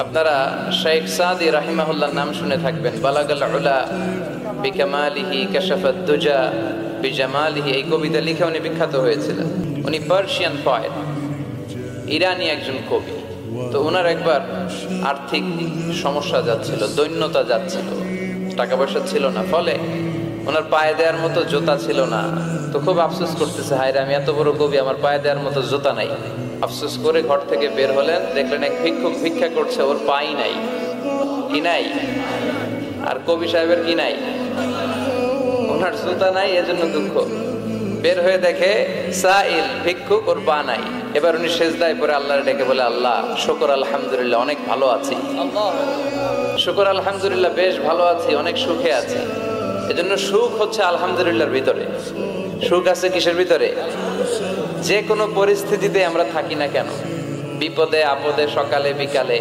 আপনারা শেখ সাদি রাহিমাহুল্লাহ নাম শুনে থাকবেন। বালাগাল উলা বিকামালিহি কাশাফাদ দুজা বিজামালিহি, এই কবিতা লিখে উনি বিখ্যাত হয়েছিলেন। উনি পার্সিয়ান পয়েট, ইরানি একজন কবি। তো ওনার একবার আর্থিক সমস্যা যাচ্ছিল, দৈন্যতা যাচ্ছিল, টাকা পয়সা ছিল না, ফলে ওনার পায়ে দেওয়ার মতো জুতা ছিল না। তো খুব আফসোস করতেছে, হায় রে, আমি এত বড় কবি, আমার পায়ে দেওয়ার মতো জুতা নাই। আফসোস করে ঘর থেকে বের হলেন, দেখলেন এক ভিক্ষুক ভিক্ষা করছে, ওর পাই নাই, কি নাই, আর কবি সাহেবের কি নাই, ওনার জুতা নাই, এজন্য দুঃখ। বের হয়ে দেখে সাইল ভিক্ষুক, ওর পা নাই। এবার উনি সেজদায় পরে আল্লাহর ডেকে বলে, আল্লাহ শুকর আলহামদুলিল্লাহ, অনেক ভালো আছি, শুকর আলহামদুলিল্লাহ, বেশ ভালো আছি, অনেক সুখে আছি। এজন্য সুখ হচ্ছে আলহামদুলিল্লাহর ভিতরে। সুখ আছে কিসের ভিতরে? যে কোনো পরিস্থিতিতে আমরা থাকি না কেন, বিপদে আপদে, সকালে বিকালে,